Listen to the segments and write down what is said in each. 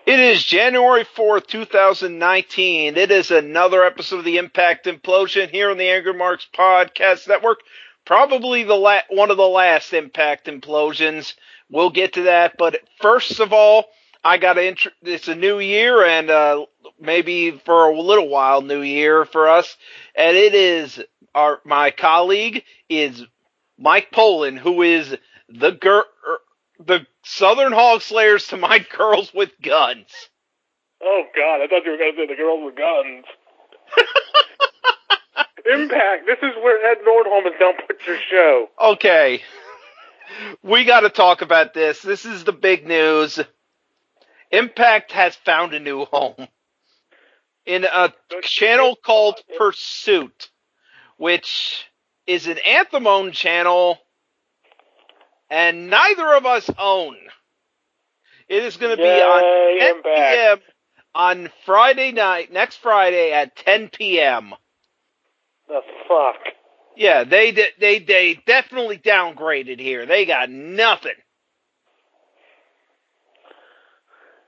It is January 4th, 2019. It is another episode of the Impact Implosion here on the AngryMarks Podcast Network. Probably one of the last Impact Implosions. We'll get to that, but first of all, I got to it's a new year and maybe for a little while new year for us, and it is my colleague is Mike Poland, who is the Southern Hog Slayers to my girls with guns. Oh, God, I thought you were going to say the girls with guns. Impact, this is where Ed Nordholm is going to put your show. Okay. We got to talk about this. This is the big news. Impact has found a new home in a channel called Pursuit, which is an Anthem-owned channel, and neither of us own. It is going to be on 10 p.m. on Friday night, next Friday at 10 p.m. The fuck? Yeah, they definitely downgraded here. They got nothing.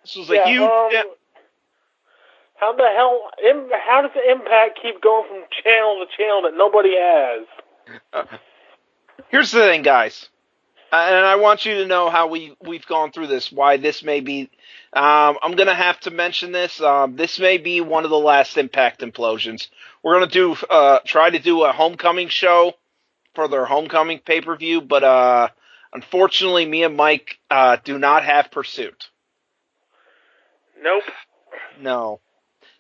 This was a huge... how the hell... How does the Impact keep going from channel to channel that nobody has? Here's the thing, guys. And I want you to know how we've gone through this, why this may be... I'm going to have to mention this. This may be one of the last Impact Implosions. We're going to try to do a homecoming show for their homecoming pay-per-view, but unfortunately, me and Mike do not have Pursuit. Nope. No.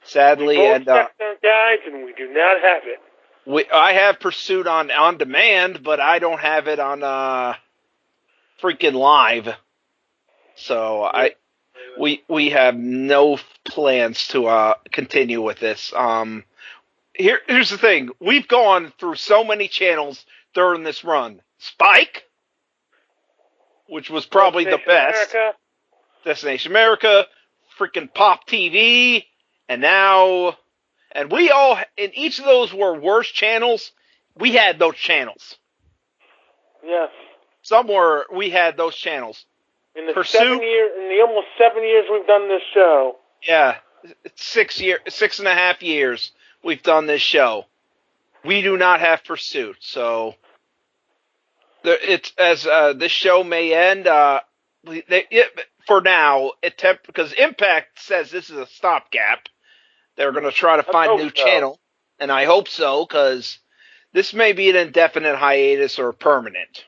Sadly, we both checked those guys, and we do not have it. I have Pursuit on demand, but I don't have it on freaking live. So we have no plans to continue with this. Here's the thing: we've gone through so many channels during this run. Spike, which was probably the best. America. Destination America, freaking Pop TV, and now, and we all, in each of those were worse channels. We had those channels. Yes. Somewhere we had those channels. In the almost 7 years we've done this show. Yeah, 6.5 years we've done this show. We do not have Pursuit, so it's as this show may end. For now, because Impact says this is a stopgap. They're going to try to find a new channel, and I hope so, because this may be an indefinite hiatus or permanent.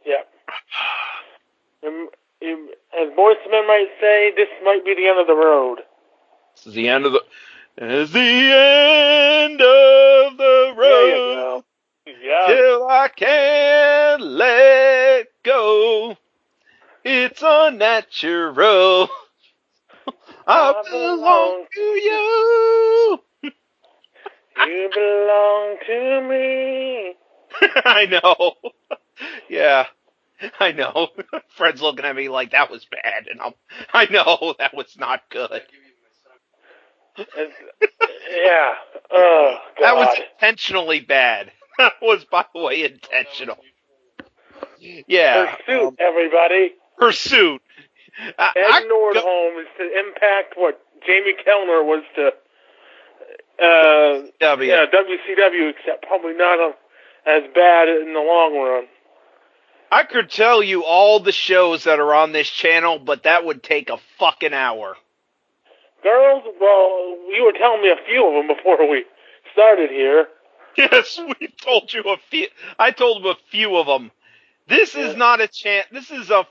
Yeah. As Boyz II Men might say, this might be the end of the road. This is the end of the... It's the end of the road. Yeah. Till I can't let go. It's unnatural. I belong to you. You belong to me. I know. Yeah, I know. Fred's looking at me like that was bad, and I know that was not good. Yeah. Oh, God. That was intentionally bad. That was, by the way, intentional. Yeah. Pursuit, everybody. Pursuit. Ed Nordholm is to Impact what Jamie Kellner was to WCW, except probably not as bad in the long run. I could tell you all the shows that are on this channel, but that would take a fucking hour. Girls, well, you were telling me a few of them before we started here. Yes, we told you a few. I told him a few of them. This is not a this is a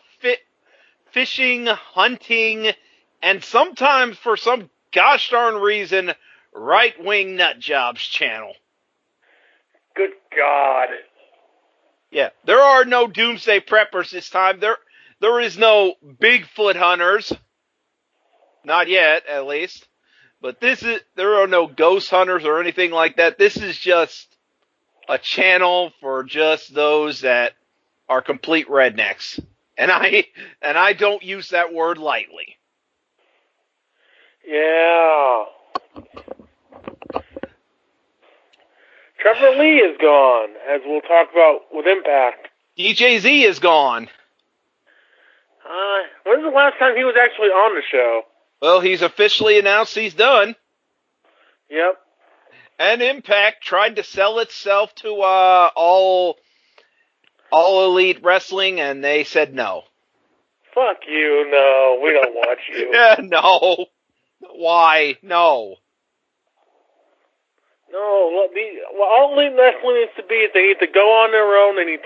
fishing, hunting, and sometimes, for some gosh darn reason, right-wing nut jobs channel. Good God. Yeah, there are no Doomsday Preppers this time. There is no Bigfoot Hunters. Not yet, at least. But there are no Ghost Hunters or anything like that. This is just a channel for just those that are complete rednecks. And I don't use that word lightly. Yeah. Trevor Lee is gone, as we'll talk about with Impact. DJZ is gone. When's the last time he was actually on the show? Well, he's officially announced he's done. Yep. And Impact tried to sell itself to all Elite Wrestling, and they said no. Fuck you, no. We don't watch you. Yeah, no. Why? No. No, all Elite Wrestling needs to be is they need to go on their own. They need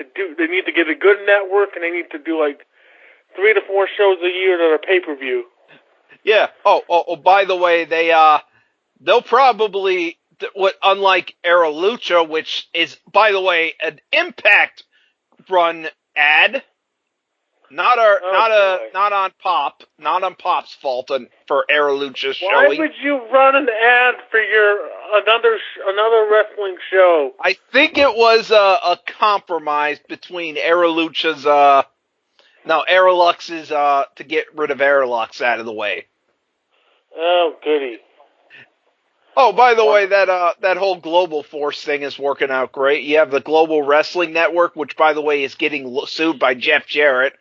to get a good network, and they need to do like 3 to 4 shows a year that are pay-per-view. Yeah. Oh. By the way, they'll probably, unlike Era Lucha, which is, by the way, an Impact run ad. Not on Pop's fault for Era Lucha showing. Why would you run an ad for your another wrestling show? I think it was a compromise between Era Lucha's Aerolux's to get rid of Aerolux out of the way. Oh, goody. Oh, by the way, that whole Global Force thing is working out great. You have the Global Wrestling Network, which, by the way, is getting sued by Jeff Jarrett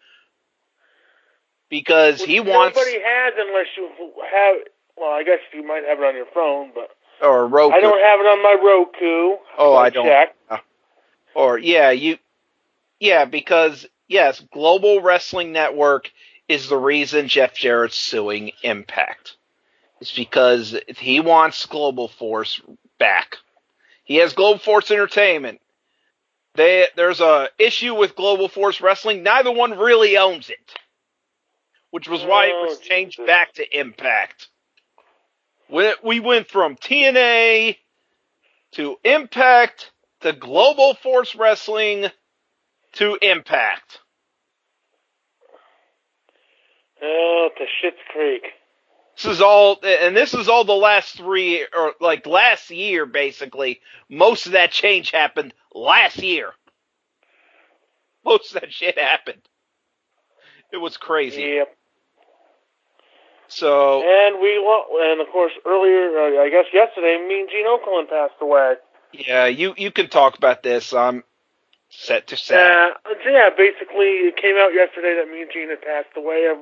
because he wants. Nobody has unless you have. Well, I guess you might have it on your phone, but or Roku. I don't have it on my Roku. Oh, I don't. Check. Because yes, Global Wrestling Network is the reason Jeff Jarrett's suing Impact. It's because he wants Global Force back. He has Global Force Entertainment. There's a issue with Global Force Wrestling. Neither one really owns it, which was why it was changed back to Impact. We went from TNA to Impact to Global Force Wrestling to Impact. Oh, to Schitt's Creek. This is all the last 3, or like last year, basically. Most of that change happened last year. Most of that shit happened. It was crazy. Yep. So. And of course, earlier, I guess yesterday, Mean Gene Okerlund passed away. Yeah, you can talk about this. I'm set to say. Yeah, basically, it came out yesterday that Mean Gene had passed away.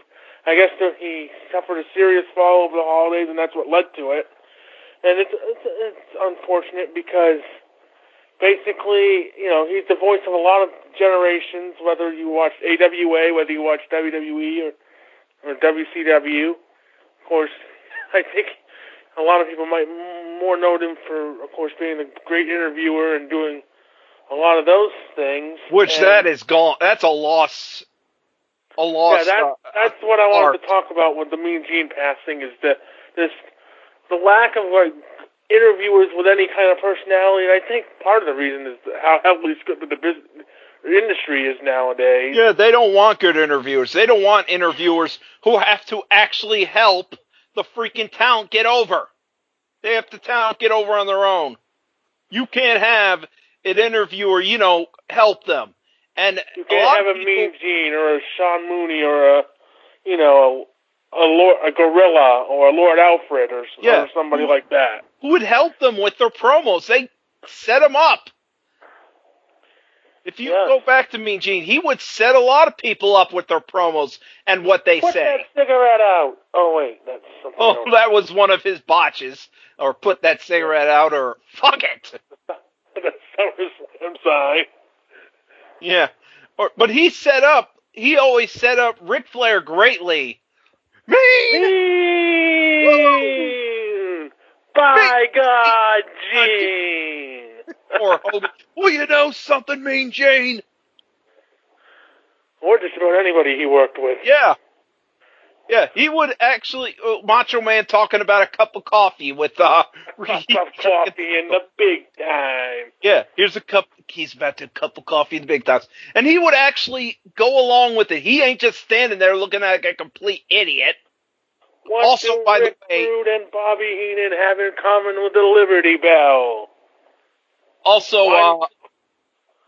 I guess that he suffered a serious fall over the holidays, and that's what led to it. And it's unfortunate because basically, he's the voice of a lot of generations, whether you watched AWA, whether you watched WWE or WCW. Of course, I think a lot of people might more know him for, of course, being a great interviewer and doing a lot of those things. Which that is gone. That's a loss. Yeah, that's what I wanted to talk about with the Mean Gene passing is the lack of interviewers with any kind of personality, and I think part of the reason is how heavily scripted the industry is nowadays. Yeah, they don't want good interviewers. They don't want interviewers who have to actually help the freaking talent get over. They have to talent get over on their own. You can't have an interviewer, help them. And you can't have a Mean Gene or a Sean Mooney or a Gorilla or a Lord Alfred or somebody like that. Who would help them with their promos? They set them up. If you go back to Mean Gene, he would set a lot of people up with their promos and what they say. Put that cigarette out. Oh, wait, that's something else. That was one of his botches. Or put that cigarette out, or fuck it. That's SummerSlam sign. Yeah. But he always set up Ric Flair greatly. Mean! By God, Gene! Or Hogan. Well, you know something, Mean Gene? Or just about anybody he worked with. Yeah. Yeah, he would actually, Macho Man talking about a cup of coffee with, a cup of coffee in the big time. Yeah, here's a cup, he's about to cup of coffee in the big times. And he would actually go along with it. He ain't just standing there looking like a complete idiot. What also, do by Rick the way, Rude and Bobby Heenan have in common with the Liberty Bell?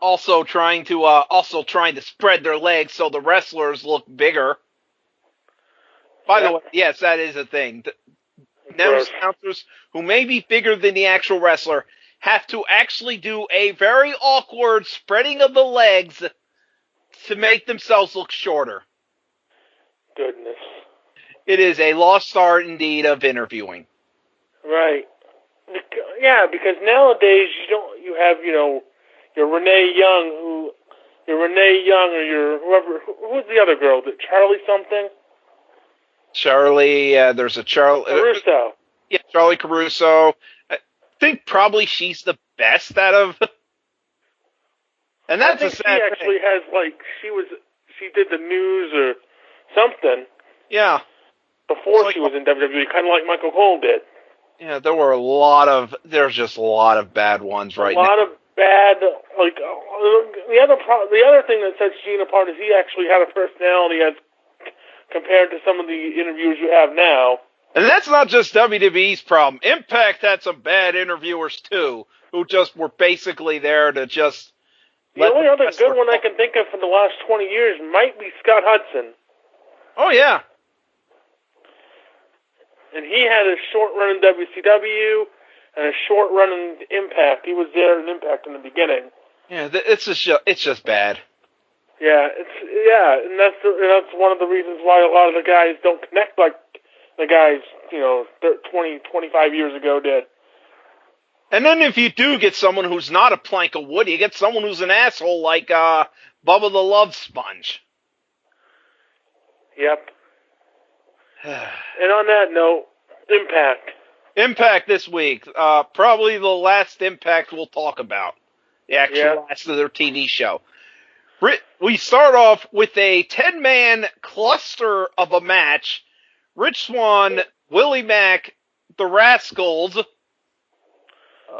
Also trying to spread their legs so the wrestlers look bigger. By the way, yes, that is a thing. Those announcers who may be bigger than the actual wrestler have to actually do a very awkward spreading of the legs to make themselves look shorter. goodness. It is a lost art indeed of interviewing. Right. Yeah, because nowadays you have your Renee Young or your whoever. Who's the other girl? Is it Charlie something? Charlie, there's a Charlie Caruso. Yeah, Charlie Caruso. I think probably she's the best out of. And that's I think a sad she actually has she did the news or something. Yeah. Before she was in WWE, kind of like Michael Cole did. Yeah, there's just a lot of bad ones right now. A lot of bad, the other thing that sets Gene apart is he actually had a personality as compared to some of the interviewers you have now. And that's not just WWE's problem. Impact had some bad interviewers too, who just were basically there to just. The only other good one I can think of for the last 20 years might be Scott Hudson. Oh yeah. And he had a short run in WCW and a short run in Impact. He was there in Impact in the beginning. Yeah, it's just bad. Yeah, and that's one of the reasons why a lot of the guys don't connect like the guys 20, 25 years ago did. And then if you do get someone who's not a plank of wood, you get someone who's an asshole like Bubba the Love Sponge. Yep. And on that note, Impact. Impact this week. Probably the last Impact we'll talk about. The actual last of their TV show. We start off with a 10-man cluster of a match. Rich Swann, Willie Mack, the Rascals.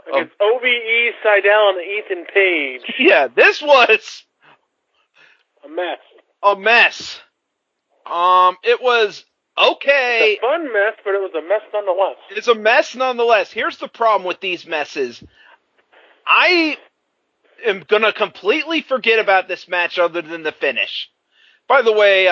Against OVE, Seidel, and Ethan Page. Yeah, this was a mess. A mess. It was okay. It's a fun mess, but it was a mess nonetheless. It's a mess nonetheless. Here's the problem with these messes. I am going to completely forget about this match other than the finish. By the way,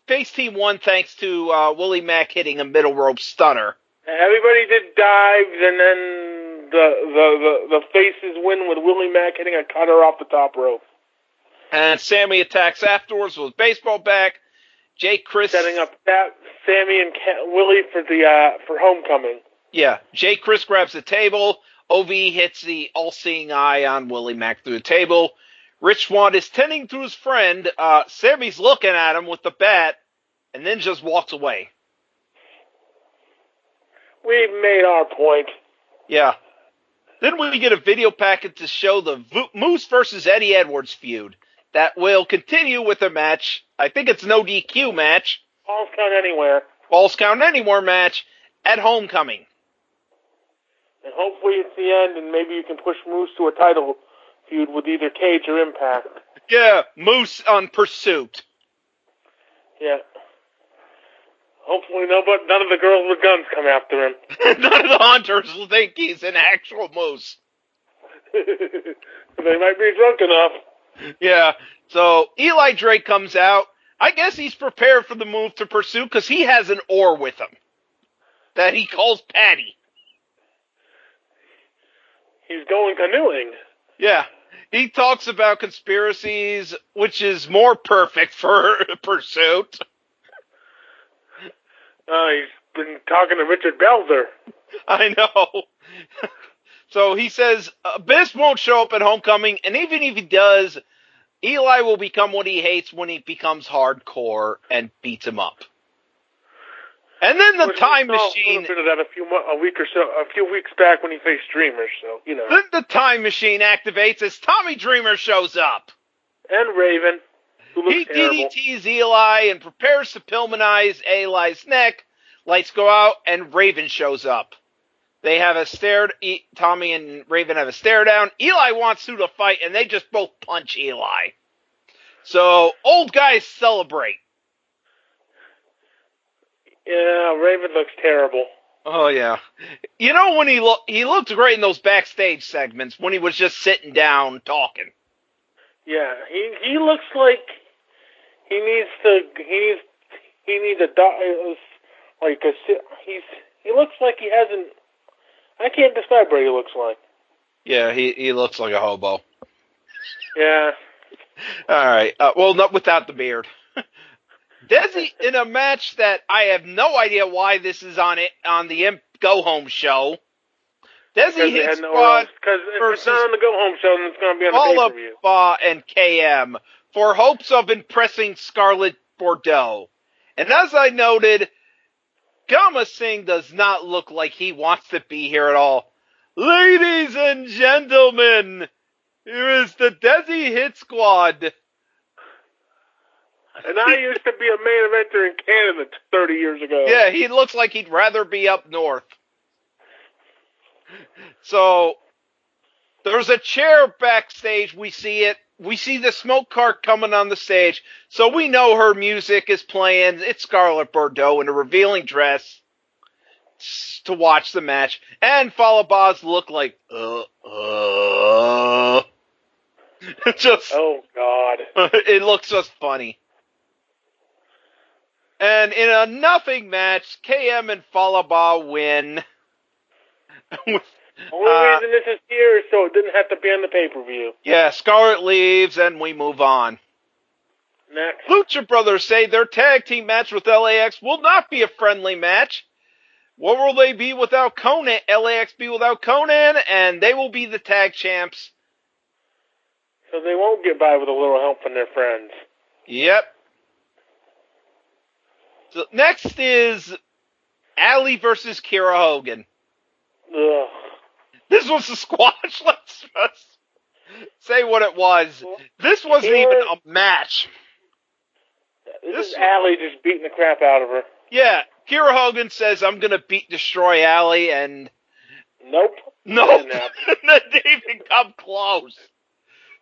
Face Team won thanks to Willie Mack hitting a middle rope stunner. Everybody did dives, and then the Faces win with Willie Mack hitting a cutter off the top rope. And Sammy attacks afterwards with baseball bat. Jay Chris setting up Sammy and Willie for homecoming. Yeah, Jay Chris grabs the table. OV hits the all-seeing eye on Willie Mack through the table. Rich Swann is tending to his friend. Sammy's looking at him with the bat, and then just walks away. We've made our point. Yeah. Then we get a video packet to show the Moose versus Eddie Edwards feud. That will continue with a match. I think it's no DQ match. Falls Count Anywhere. Falls Count Anywhere match at Homecoming. And hopefully it's the end, and maybe you can push Moose to a title feud with either Cage or Impact. Yeah, Moose on Pursuit. Yeah. Hopefully none of the girls with guns come after him. None of the hunters will think he's an actual moose. They might be drunk enough. Yeah, so Eli Drake comes out. I guess he's prepared for the move to Pursuit because he has an oar with him that he calls Patty. He's going canoeing. Yeah. He talks about conspiracies, which is more perfect for Pursuit. He's been talking to Richard Belzer. I know. So he says Abyss won't show up at Homecoming, and even if he does, Eli will become what he hates when he becomes hardcore and beats him up. And then the time machine. A little bit of that a few weeks back when he faced Dreamer. So Then the time machine activates as Tommy Dreamer shows up. And Raven, who looks terrible. He DDTs Eli and prepares to Pillmanize Eli's neck. Lights go out and Raven shows up. They have a stare. Tommy and Raven have a stare down. Eli wants to fight, and they just both punch Eli. So old guys celebrate. Yeah, Raven looks terrible. Oh, yeah. You know, when he looked great in those backstage segments when he was just sitting down talking. Yeah, he looks like he needs he looks like he hasn't. I can't describe what he looks like. Yeah, he looks like a hobo. Yeah. All right. Well, not without the beard. Desi in a match that I have no idea why this is on the Go Home show. Desi Hit Squad because if versus it's not on the Go Home show, then it's going to be on the pay-per-view. And KM for hopes of impressing Scarlett Bordeaux. And as I noted, Gama Singh does not look like he wants to be here at all. Ladies and gentlemen, here is the Desi Hit Squad. And I used to be a main eventer in Canada 30 years ago. Yeah, he looks like he'd rather be up north. So, there's a chair backstage. We see it. We see the smoke cart coming on the stage. So we know her music is playing. It's Scarlett Bordeaux in a revealing dress to watch the match. And Falabaz look like, just, oh, God. It looks just funny. And in a nothing match, KM and Falaba win. Only reason this is here is so it didn't have to be on the pay-per-view. Yeah, Scarlett leaves and we move on. Next. Lucha Brothers say their tag team match with LAX will not be a friendly match. What will they be without Conan? LAX be without Conan, and they will be the tag champs. So they won't get by with a little help from their friends. Yep. So next is Allie versus Kira Hogan. Ugh. This was a squash. Let's just say what it was. This wasn't even a match. This is Allie just beating the crap out of her. Yeah, Kira Hogan says, I'm going to destroy Allie, and... Nope. That didn't even come close.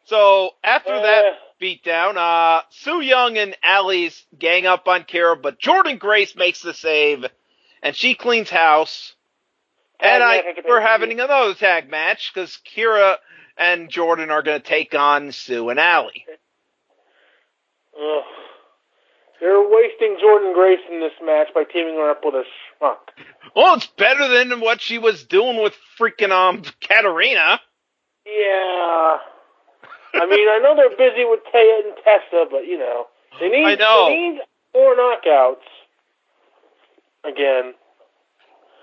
So, after that beatdown, Su Yung and Allie's gang up on Kira, but Jordynne Grace makes the save, and she cleans house. And we're having another tag match, because Kira and Jordynne are going to take on Sue and Allie. Ugh. They're wasting Jordynne Grace in this match by teaming her up with a schmuck. Well, it's better than what she was doing with freaking Katarina. Yeah. I mean, I know they're busy with Taya and Tessa, but, you know, they need more knockouts. Again.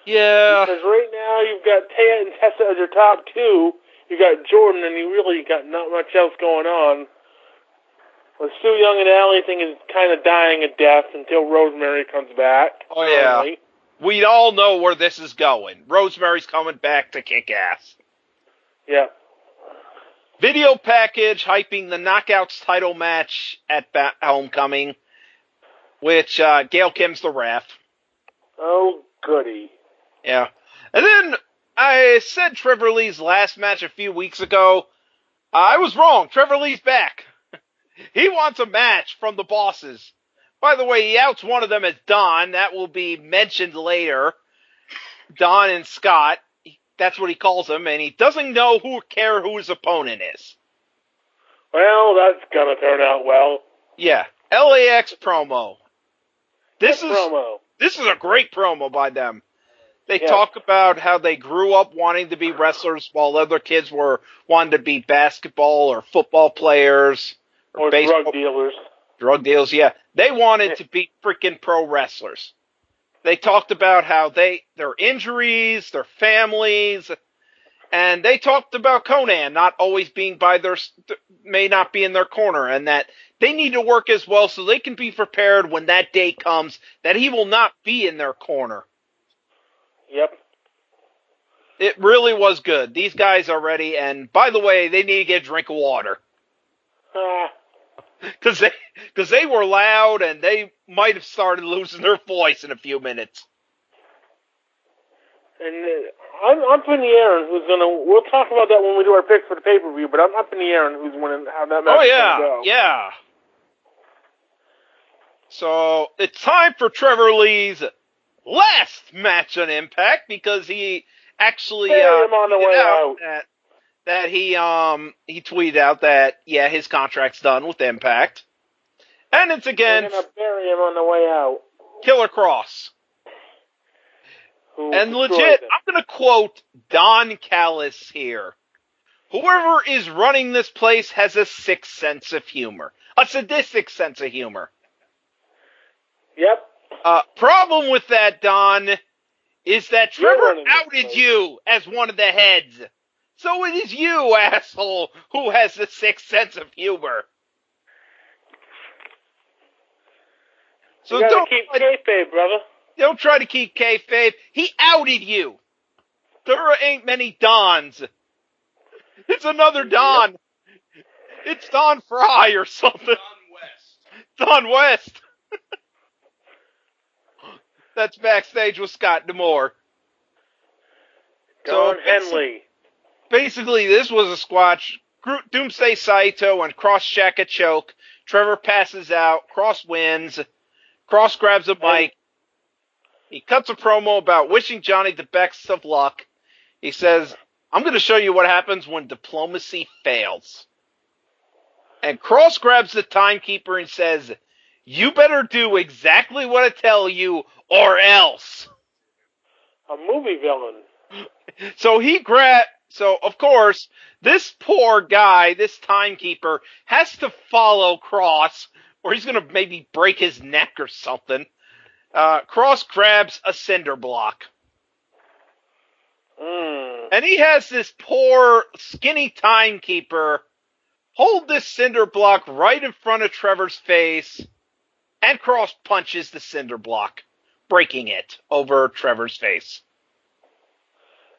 Yeah. Because right now you've got Taya and Tessa as your top two. You got Jordynne, and you really got not much else going on. The Su Yung and Allie thing is kind of dying a death until Rosemary comes back. Oh, yeah. We all know where this is going. Rosemary's coming back to kick ass. Yeah. Video package hyping the Knockouts title match at Homecoming, which Gail Kim's the ref. Oh, goody. Yeah. And then I said Trevor Lee's last match a few weeks ago. I was wrong. Trevor Lee's back. He wants a match from the bosses. By the way, he outs one of them as Don. That will be mentioned later. Don and Scott. That's what he calls them. And he doesn't know who his opponent is. Well, that's going to turn out well. Yeah. LAX promo. This is a great promo by them. They talk about how they grew up wanting to be wrestlers while other kids were wanting to be basketball or football players. Or baseball. Drug dealers. Drug dealers, yeah. They wanted to be freaking pro wrestlers. They talked about how their injuries, their families, and they talked about Conan not always being may not be in their corner, and that they need to work as well so they can be prepared when that day comes that he will not be in their corner. Yep. It really was good. These guys are ready, and by the way, they need to get a drink of water. Because they were loud, and they might have started losing their voice in a few minutes. And I'm up in the air on who's gonna. We'll talk about that when we do our picks for the pay-per-view. But I'm up in the air on who's winning, how that match is gonna go. Yeah. So it's time for Trevor Lee's last match on Impact, because he actually that he tweeted out that his contract's done with Impact, and it's against. They're gonna bury him on the way out. Killer Cross. And legit, I'm gonna quote Don Callis here. Whoever is running this place has a sick sense of humor, a sadistic sense of humor. Yep. Problem with that, Don, is that You're Trevor running this outed place. you as one of the heads. So it is you, asshole, who has the sixth sense of humor. So You gotta keep kayfabe, brother. Don't try to keep kayfabe. He outed you. There ain't many Dons. It's another Don. Yep. It's Don Fry or something. Don West. Don West. That's backstage with Scott D'Amore. Don Henley. Basically, this was a squash. Doomsday Saito and Cross Jack a choke. Trevor passes out. Cross wins. Cross grabs a mic. He cuts a promo about wishing Johnny the best of luck. He says, I'm going to show you what happens when diplomacy fails. And Cross grabs the timekeeper and says, you better do exactly what I tell you or else. A movie villain. So, of course, this poor guy, this timekeeper, has to follow Cross, or he's going to maybe break his neck or something. Cross grabs a cinder block. And he has this poor, skinny timekeeper hold this cinder block right in front of Trevor's face, and Cross punches the cinder block, breaking it over Trevor's face.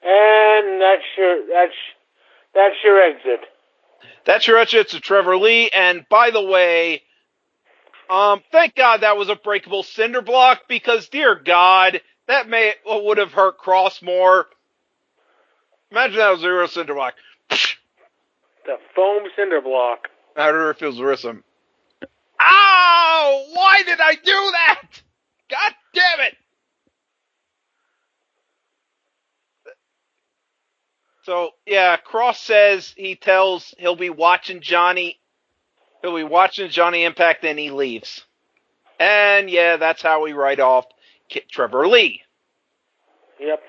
And that's your exit. That's your exit to Trevor Lee. And by the way, thank God that was a breakable cinder block, because dear God, that would have hurt Cross more. Imagine that was a real cinder block. The foam cinder block. I don't know if it was Rissam. Ow! Why did I do that? God damn it! So, yeah, Cross says he'll be watching Johnny. He'll be watching Johnny Impact, and he leaves. And, yeah, that's how we write off Trevor Lee. Yep.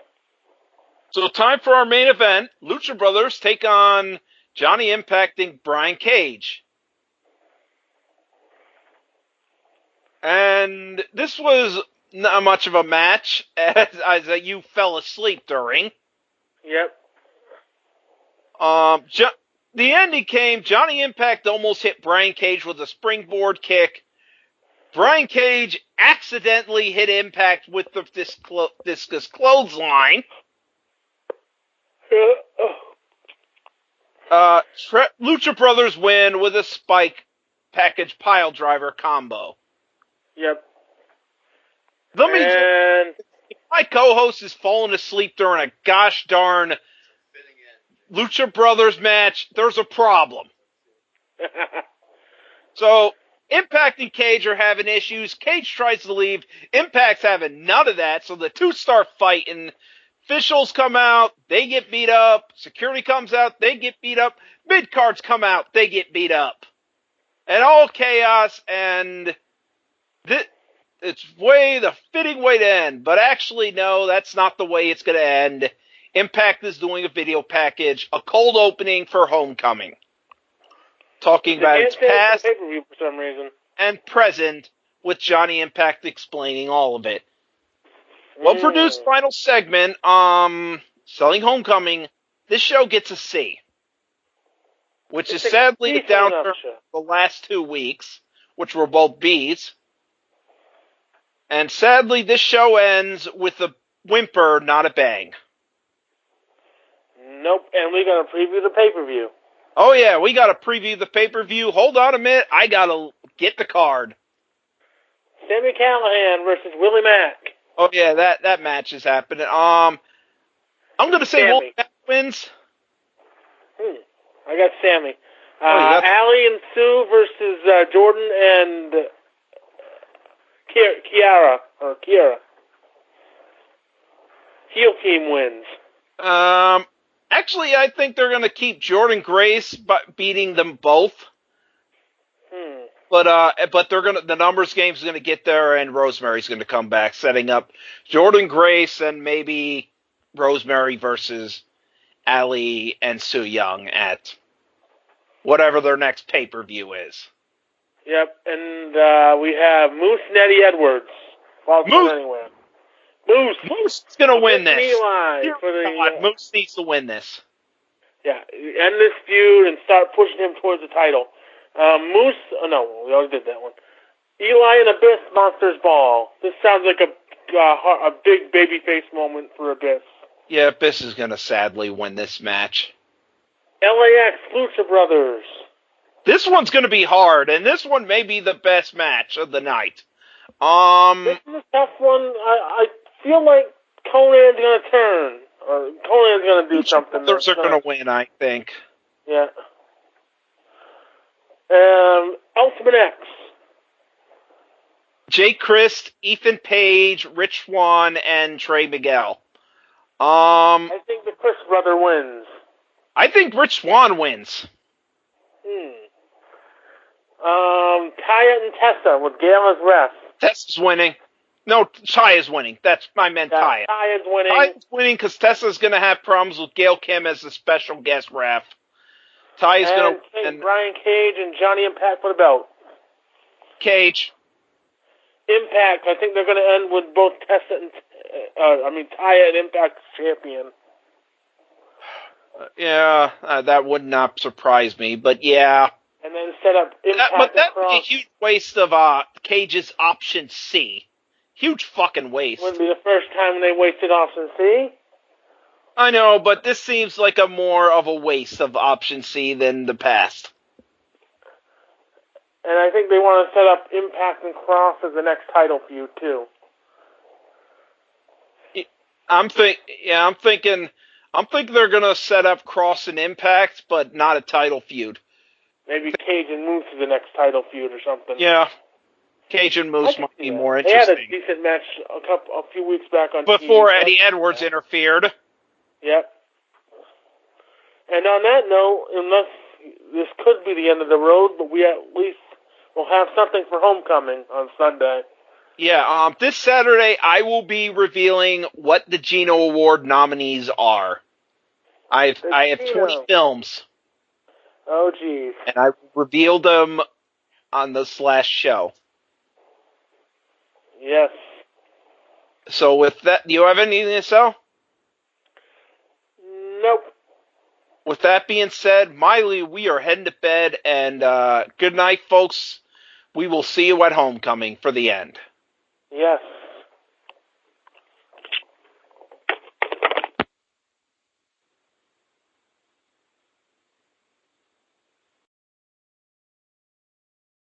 So, time for our main event. Lucha Brothers take on Johnny Impact and Brian Cage. And this was not much of a match, as you fell asleep during. Yep. The ending came. Johnny Impact almost hit Brian Cage with a springboard kick. Brian Cage accidentally hit Impact with the discus clothesline. Lucha Brothers win with a spike package pile driver combo. Yep. My co-host is falling asleep during a gosh darn Lucha Brothers match. There's a problem. So, Impact and Cage are having issues. Cage tries to leave. Impact's having none of that. So the two start fighting. Officials come out. They get beat up. Security comes out. They get beat up. Mid-cards come out. They get beat up. And all chaos, and it's the fitting way to end. But actually, no, that's not the way it's going to end. Impact is doing a video package, a cold opening for Homecoming. Talking about its past pay-per-view for some reason. And present, with Johnny Impact explaining all of it. Well-produced final segment, selling Homecoming. This show gets a C, which is sadly a downturn the last 2 weeks, which were both Bs. And sadly, this show ends with a whimper, not a bang. Nope, and we got to preview the pay-per-view. Oh, yeah, we got to preview the pay-per-view. Hold on a minute. I got to get the card. Sami Callihan versus Willie Mack. Oh, yeah, that match is happening. I'm going to say Willie Mack wins. I got Sammy. Allie and Sue versus Jordan and Kiara. Heel team wins. Actually, I think they're going to keep Jordan Grace beating them both. But the numbers game's going to get there, and Rosemary's going to come back, setting up Jordan Grace and maybe Rosemary versus Allie and Sue Young at whatever their next pay-per-view is. Yep, and we have Moose and Eddie Edwards. Moose! Anywhere. Moose is going to win this. Eli for the, Moose needs to win this. Yeah, end this feud and start pushing him towards the title. Moose, no, we already did that one. Eli and Abyss, Monsters Ball. This sounds like a big babyface moment for Abyss. Yeah, Abyss is going to sadly win this match. LAX, Lucha Brothers. This one's going to be hard, and this one may be the best match of the night. This is a tough one. I feel like Conan's going to turn. Or Conan's going to do something. Brothers are going to win, I think. Yeah. Ultimate X. Jay Christ, Ethan Page, Rich Swann, and Trey Miguel. I think the Chris brother wins. I think Rich Swann wins. Taya and Tessa with Gail as ref. Tessa's winning. No, Taya's winning. I meant Taya. Taya's winning. Taya's winning because Tessa's going to have problems with Gail Kim as the special guest ref. Taya's going to win. Brian Cage and Johnny Impact for the belt. Cage. Impact. I think they're going to end with both Tessa and Taya and Impact champion. Yeah, that would not surprise me, but yeah. And then set up Impact. But that would be a huge waste of Cage's option C. Huge fucking waste. Wouldn't be the first time they wasted option C. I know, but this seems like a more of a waste of option C than the past. And I think they want to set up Impact and Cross as the next title feud too. I'm thinking they're gonna set up Cross and Impact, but not a title feud. Maybe Cage and Moose is the next title feud or something. Yeah, Cage and Moose might be more interesting. They had a decent match a few weeks back on before TV. Eddie Edwards interfered. Yep. And on that note, unless this could be the end of the road, but we at least will have something for Homecoming on Sunday. Yeah, this Saturday I will be revealing what the Geno Award nominees are. I have 20 films. Oh, geez. And I revealed them on this last show. Yes. So with that, do you have anything to say? Nope. With that being said, Miley, we are heading to bed, and good night, folks. We will see you at Homecoming for the end. Yes.